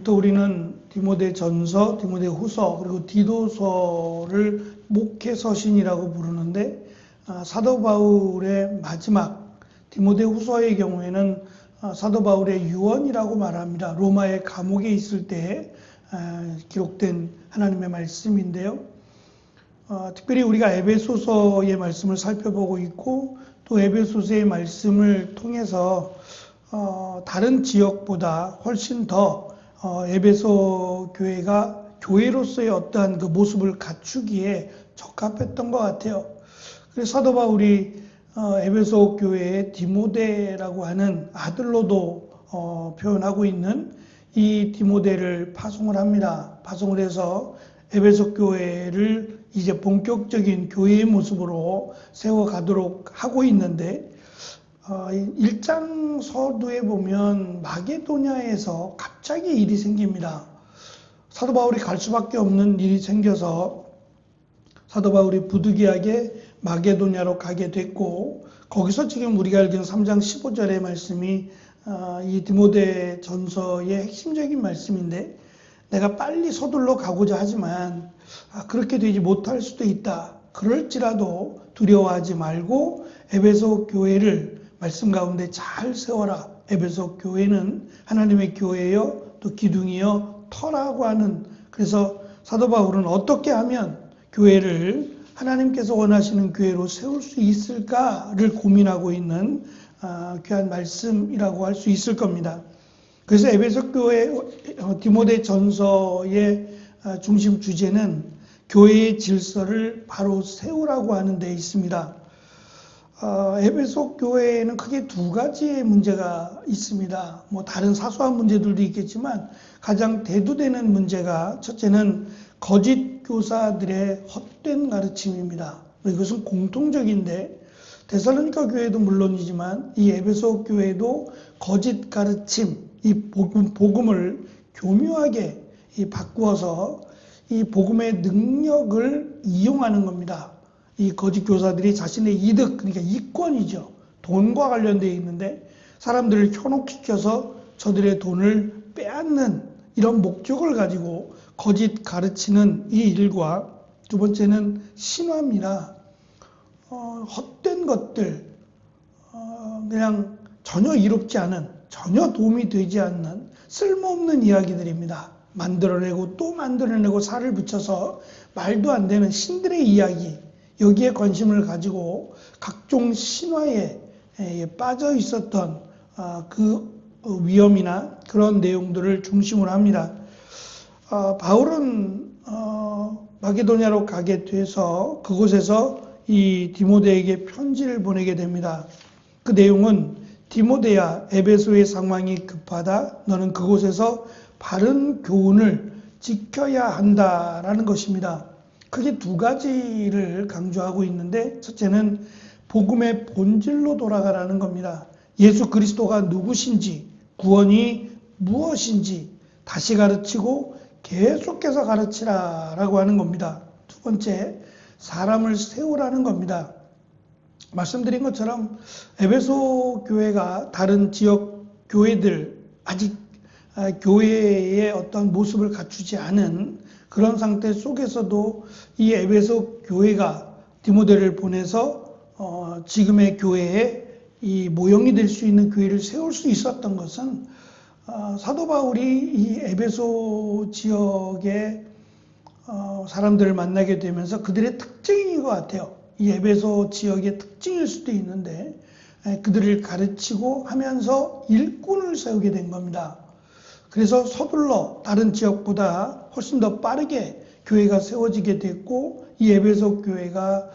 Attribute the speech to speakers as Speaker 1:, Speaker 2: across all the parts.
Speaker 1: 오늘부터 우리는 디모데전서, 디모데후서 그리고 디도서를 목회서신이라고 부르는데 사도 바울의 마지막 디모데후서의 경우에는 사도 바울의 유언이라고 말합니다. 로마의 감옥에 있을 때 기록된 하나님의 말씀인데요. 특별히 우리가 에베소서의 말씀을 살펴보고 있고 또 에베소서의 말씀을 통해서 다른 지역보다 훨씬 더 에베소 교회가 교회로서의 어떠한 그 모습을 갖추기에 적합했던 것 같아요. 그래서 사도 바울이 에베소 교회의 디모데라고 하는 아들로도 표현하고 있는 이 디모데를 파송을 합니다. 파송을 해서 에베소 교회를 이제 본격적인 교회의 모습으로 세워가도록 하고 있는데 1장 서두에 보면 마게도냐에서 갑자기 일이 생깁니다. 사도 바울이 갈 수밖에 없는 일이 생겨서 사도 바울이 부득이하게 마게도냐로 가게 됐고 거기서 지금 우리가 알기는 3장 15절의 말씀이 이 디모데 전서의 핵심적인 말씀인데 내가 빨리 서둘러 가고자 하지만 그렇게 되지 못할 수도 있다. 그럴지라도 두려워하지 말고 에베소 교회를 말씀 가운데 잘 세워라. 에베소 교회는 하나님의 교회여 또 기둥이여 터라고 하는, 그래서 사도 바울은 어떻게 하면 교회를 하나님께서 원하시는 교회로 세울 수 있을까를 고민하고 있는 귀한 말씀이라고 할 수 있을 겁니다. 그래서 에베소 교회 디모데 전서의 중심 주제는 교회의 질서를 바로 세우라고 하는 데 있습니다. 에베소 교회에는 크게 두 가지의 문제가 있습니다. 다른 사소한 문제들도 있겠지만 가장 대두되는 문제가 첫째는 거짓 교사들의 헛된 가르침입니다. 이것은 공통적인데 데살로니가 교회도 물론이지만 이 에베소 교회도 거짓 가르침, 이 복음을 교묘하게 바꾸어서 이 복음의 능력을 이용하는 겁니다. 이 거짓 교사들이 자신의 이득, 그러니까 이권이죠. 돈과 관련되어 있는데 사람들을 현혹시켜서 저들의 돈을 빼앗는 이런 목적을 가지고 거짓 가르치는 이 일과 두 번째는 신화입니다. 헛된 것들, 그냥 전혀 이롭지 않은, 전혀 도움이 되지 않는 쓸모없는 이야기들입니다. 만들어내고 또 만들어내고 살을 붙여서 말도 안 되는 신들의 이야기, 여기에 관심을 가지고 각종 신화에 빠져 있었던 그 위험이나 그런 내용들을 중심으로 합니다. 바울은 마게도냐로 가게 돼서 그곳에서 이 디모데에게 편지를 보내게 됩니다. 그 내용은 디모데야, 에베소의 상황이 급하다. 너는 그곳에서 바른 교훈을 지켜야 한다라는 것입니다. 크게 두 가지를 강조하고 있는데 첫째는 복음의 본질로 돌아가라는 겁니다. 예수 그리스도가 누구신지, 구원이 무엇인지 다시 가르치고 계속해서 가르치라라고 하는 겁니다. 두 번째, 사람을 세우라는 겁니다. 말씀드린 것처럼 에베소 교회가 다른 지역 교회들, 아직 교회의 어떤 모습을 갖추지 않은 그런 상태 속에서도 이 에베소 교회가 디모데를 보내서 지금의 교회에 이 모형이 될 수 있는 교회를 세울 수 있었던 것은 사도 바울이 이 에베소 지역의 사람들을 만나게 되면서 그들의 특징인 것 같아요. 이 에베소 지역의 특징일 수도 있는데 그들을 가르치고 하면서 일꾼을 세우게 된 겁니다. 그래서 서둘러 다른 지역보다 훨씬 더 빠르게 교회가 세워지게 됐고 이 에베소 교회가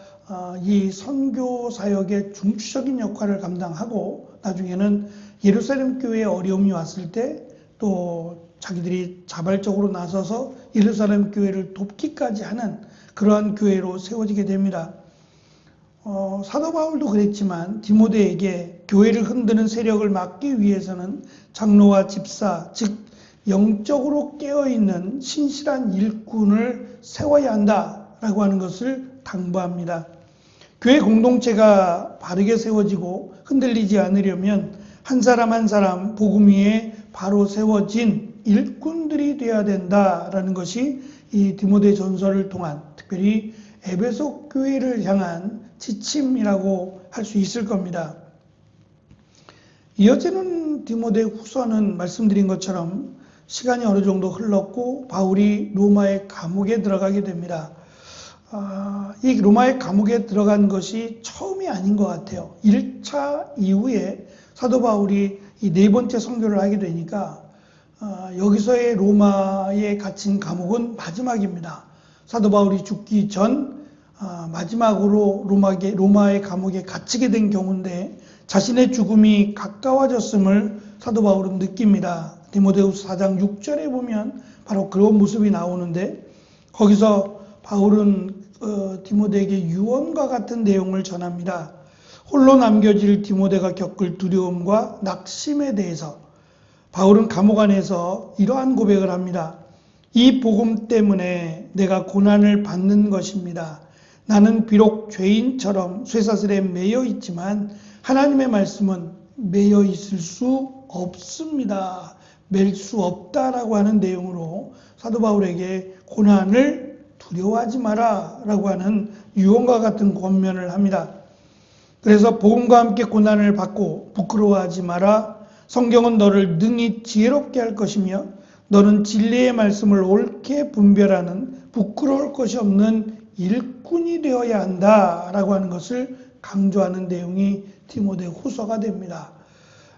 Speaker 1: 이 선교 사역의 중추적인 역할을 감당하고 나중에는 예루살렘 교회에 어려움이 왔을 때 또 자기들이 자발적으로 나서서 예루살렘 교회를 돕기까지 하는 그러한 교회로 세워지게 됩니다. 사도 바울도 그랬지만 디모데에게 교회를 흔드는 세력을 막기 위해서는 장로와 집사, 즉 영적으로 깨어있는 신실한 일꾼을 세워야 한다라고 하는 것을 당부합니다. 교회 공동체가 바르게 세워지고 흔들리지 않으려면 한 사람 한 사람 복음 위에 바로 세워진 일꾼들이 되어야 된다라는 것이 이 디모데 전서를 통한 특별히 에베소 교회를 향한 지침이라고 할 수 있을 겁니다. 이어지는 디모데 후서는 말씀드린 것처럼 시간이 어느 정도 흘렀고 바울이 로마의 감옥에 들어가게 됩니다. 이 로마의 감옥에 들어간 것이 처음이 아닌 것 같아요. 1차 이후에 사도 바울이 이 네 번째 선교를 하게 되니까 여기서의 로마에 갇힌 감옥은 마지막입니다. 사도 바울이 죽기 전 마지막으로 로마의 감옥에 갇히게 된 경우인데 자신의 죽음이 가까워졌음을 사도 바울은 느낍니다. 디모데후서 4장 6절에 보면 바로 그런 모습이 나오는데 거기서 바울은 디모데에게 유언과 같은 내용을 전합니다. 홀로 남겨질 디모데가 겪을 두려움과 낙심에 대해서 바울은 감옥 안에서 이러한 고백을 합니다. 이 복음 때문에 내가 고난을 받는 것입니다. 나는 비록 죄인처럼 쇠사슬에 매여 있지만 하나님의 말씀은 매여 있을 수 없습니다. 맬 수 없다라고 하는 내용으로 사도 바울에게 고난을 두려워하지 마라 라고 하는 유언과 같은 권면을 합니다. 그래서 복음과 함께 고난을 받고 부끄러워하지 마라. 성경은 너를 능히 지혜롭게 할 것이며 너는 진리의 말씀을 옳게 분별하는 부끄러울 것이 없는 일꾼이 되어야 한다라고 하는 것을 강조하는 내용이 디모데 후서가 됩니다.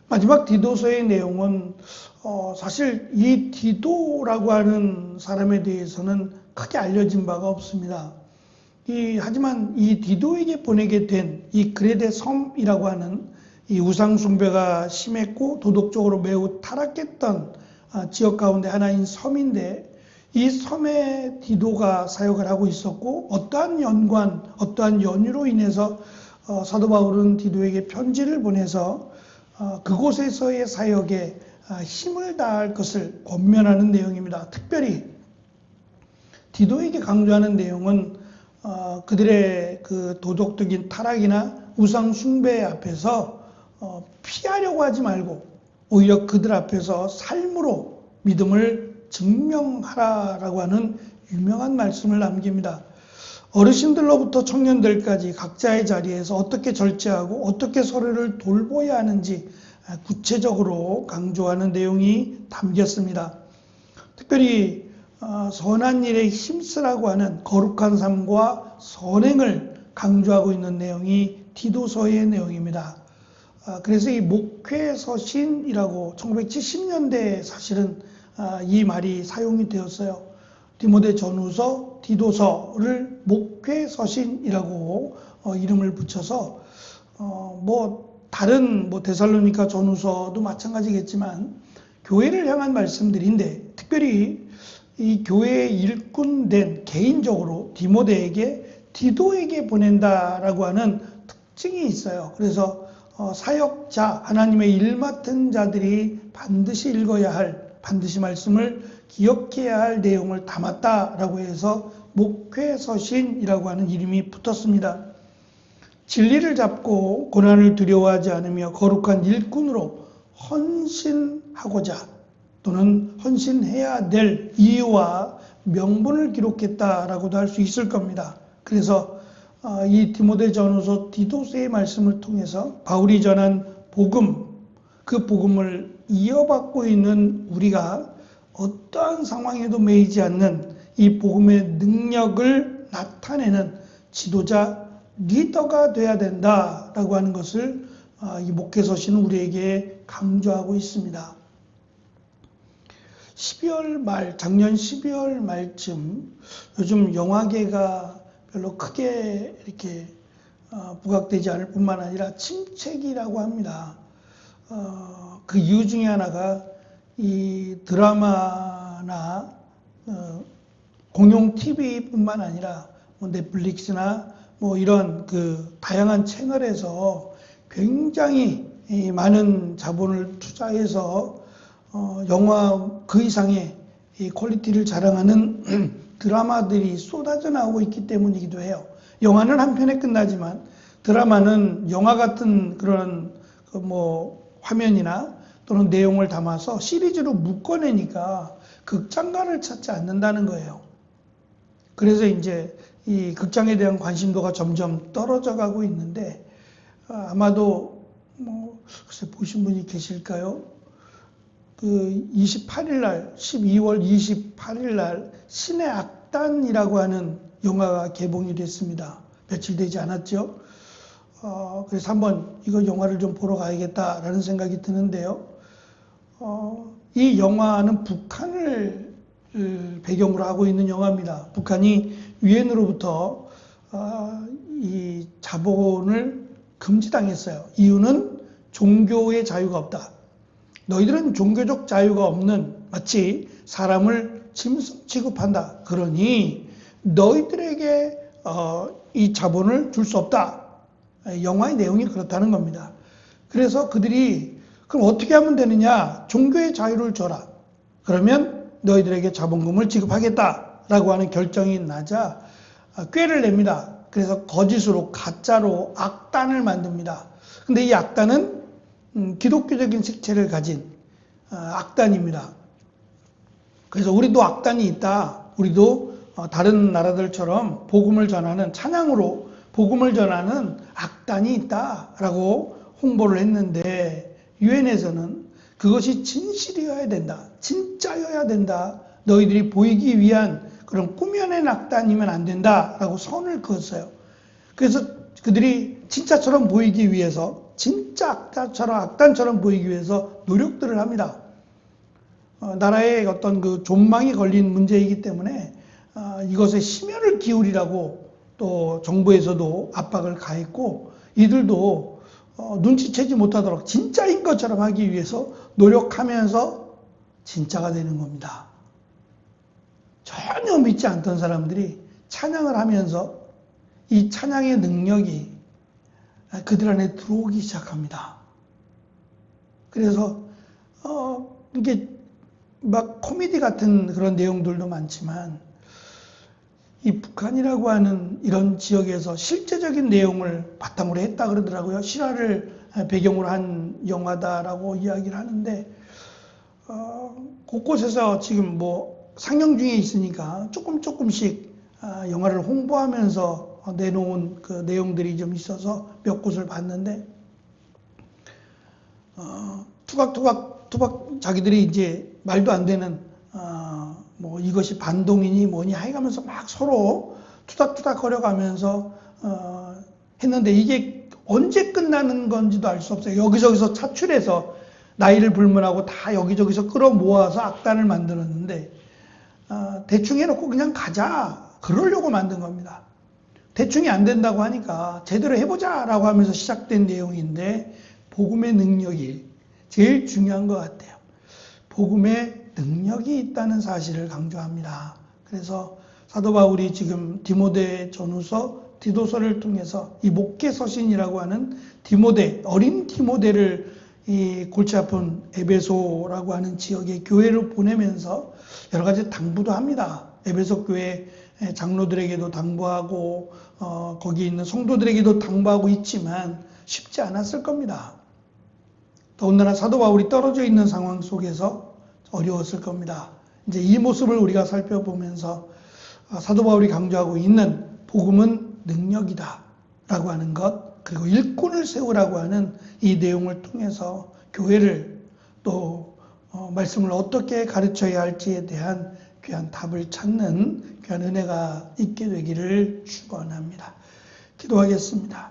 Speaker 1: 마지막 디도서의 내용은 사실 이 디도라고 하는 사람에 대해서는 크게 알려진 바가 없습니다. 하지만 이 디도에게 보내게 된 이 그레데 섬이라고 하는 이 우상 숭배가 심했고 도덕적으로 매우 타락했던 지역 가운데 하나인 섬인데 이 섬에 디도가 사역을 하고 있었고 어떠한 연관, 어떠한 연유로 인해서 사도 바울은 디도에게 편지를 보내서 그곳에서의 사역에 힘을 다할 것을 권면하는 내용입니다. 특별히 디도에게 강조하는 내용은 그들의 그 도덕적인 타락이나 우상 숭배 앞에서 피하려고 하지 말고 오히려 그들 앞에서 삶으로 믿음을 증명하라라고 하는 유명한 말씀을 남깁니다. 어르신들로부터 청년들까지 각자의 자리에서 어떻게 절제하고 어떻게 서로를 돌보아야 하는지 구체적으로 강조하는 내용이 담겼습니다. 특별히 선한 일에 힘쓰라고 하는 거룩한 삶과 선행을 강조하고 있는 내용이 디도서의 내용입니다. 그래서 이 목회서신이라고 1970년대에 사실은 이 말이 사용이 되었어요. 디모데 전후서, 디도서를 목회서신이라고 이름을 붙여서 다른 데살로니가 전후서도 마찬가지겠지만 교회를 향한 말씀들인데 특별히 이 교회의 일꾼된 개인적으로 디도에게 보낸다라고 하는 특징이 있어요. 그래서 사역자, 하나님의 일 맡은 자들이 반드시 읽어야 할, 반드시 말씀을 기억해야 할 내용을 담았다라고 해서 목회서신이라고 하는 이름이 붙었습니다. 진리를 잡고 고난을 두려워하지 않으며 거룩한 일꾼으로 헌신하고자 또는 헌신해야 될 이유와 명분을 기록했다라고도 할 수 있을 겁니다. 그래서 이 디모데 전후서 디도서의 말씀을 통해서 바울이 전한 복음, 그 복음을 이어받고 있는 우리가 어떠한 상황에도 매이지 않는 이 복음의 능력을 나타내는 지도자, 리더가 돼야 된다라고 하는 것을 이 목회서신은 우리에게 강조하고 있습니다. 12월 말, 작년 12월 말쯤 요즘 영화계가 별로 크게 이렇게 부각되지 않을 뿐만 아니라 침체기라고 합니다. 그 이유 중에 하나가 이 드라마나 공용 TV뿐만 아니라 넷플릭스나 이런 그 다양한 채널에서 굉장히 많은 자본을 투자해서 영화 그 이상의 이 퀄리티를 자랑하는 드라마들이 쏟아져 나오고 있기 때문이기도 해요. 영화는 한 편에 끝나지만 드라마는 영화 같은 그런 화면이나 또는 내용을 담아서 시리즈로 묶어내니까 극장가를 찾지 않는다는 거예요. 그래서 이제 이 극장에 대한 관심도가 점점 떨어져 가고 있는데, 아마도 글쎄 보신 분이 계실까요? 그 28일 날, 12월 28일 날 신의 악단이라고 하는 영화가 개봉이 됐습니다. 며칠 되지 않았죠? 그래서 한번 이거 영화를 좀 보러 가야겠다라는 생각이 드는데요. 이 영화는 북한을 배경으로 하고 있는 영화입니다. 북한이 유엔으로부터 이 자본을 금지당했어요. 이유는 종교의 자유가 없다. 너희들은 종교적 자유가 없는, 마치 사람을 짐승 취급한다. 그러니 너희들에게 이 자본을 줄 수 없다. 영화의 내용이 그렇다는 겁니다. 그래서 그들이 그럼 어떻게 하면 되느냐? 종교의 자유를 줘라. 그러면 너희들에게 자본금을 지급하겠다라고 하는 결정이 나자 꾀를 냅니다. 그래서 거짓으로, 가짜로 악단을 만듭니다. 근데 이 악단은 기독교적인 색채를 가진 악단입니다. 그래서 우리도 악단이 있다. 우리도 다른 나라들처럼 복음을 전하는, 찬양으로 복음을 전하는 악단이 있다라고 홍보를 했는데, 유엔에서는 그것이 진실이어야 된다, 진짜여야 된다, 너희들이 보이기 위한 그런 꾸며낸 악단이면 안 된다라고 선을 그었어요. 그래서 그들이 진짜처럼 보이기 위해서, 진짜 악단처럼 보이기 위해서 노력들을 합니다. 나라의 어떤 그 존망이 걸린 문제이기 때문에 이것에 심혈을 기울이라고 또 정부에서도 압박을 가했고, 이들도 눈치채지 못하도록 진짜인 것처럼 하기 위해서 노력하면서 진짜가 되는 겁니다. 전혀 믿지 않던 사람들이 찬양을 하면서 이 찬양의 능력이 그들 안에 들어오기 시작합니다. 그래서 이게 막 코미디 같은 그런 내용들도 많지만, 이 북한이라고 하는 이런 지역에서 실제적인 내용을 바탕으로 했다 그러더라고요. 실화를 배경으로 한 영화다라고 이야기를 하는데, 곳곳에서 지금 상영 중에 있으니까 조금씩 영화를 홍보하면서 내놓은 그 내용들이 좀 있어서 몇 곳을 봤는데, 투박투박 자기들이 이제 말도 안 되는 이것이 반동이니 뭐니 해가면서 막 서로 투닥투닥 거려가면서 했는데, 이게 언제 끝나는 건지도 알 수 없어요. 여기저기서 차출해서 나이를 불문하고 다 여기저기서 끌어모아서 악단을 만들었는데, 대충 해놓고 그냥 가자, 그러려고 만든 겁니다. 대충이 안 된다고 하니까 제대로 해보자라고 하면서 시작된 내용인데, 복음의 능력이 제일 중요한 것 같아요. 복음의 능력이 있다는 사실을 강조합니다. 그래서 사도 바울이 지금 디모데 전후서, 디도서를 통해서 이 목회 서신이라고 하는 디모데, 어린 디모데를 이 골치 아픈 에베소라고 하는 지역의 교회를 보내면서 여러 가지 당부도 합니다. 에베소 교회 장로들에게도 당부하고 거기 있는 성도들에게도 당부하고 있지만 쉽지 않았을 겁니다. 더군다나 사도 바울이 떨어져 있는 상황 속에서 어려웠을 겁니다. 이제 이 모습을 우리가 살펴보면서 사도 바울이 강조하고 있는 복음은 능력이다 라고 하는 것, 그리고 일꾼을 세우라고 하는 이 내용을 통해서 교회를 또 말씀을 어떻게 가르쳐야 할지에 대한 귀한 답을 찾는 귀한 은혜가 있게 되기를 축원합니다. 기도하겠습니다.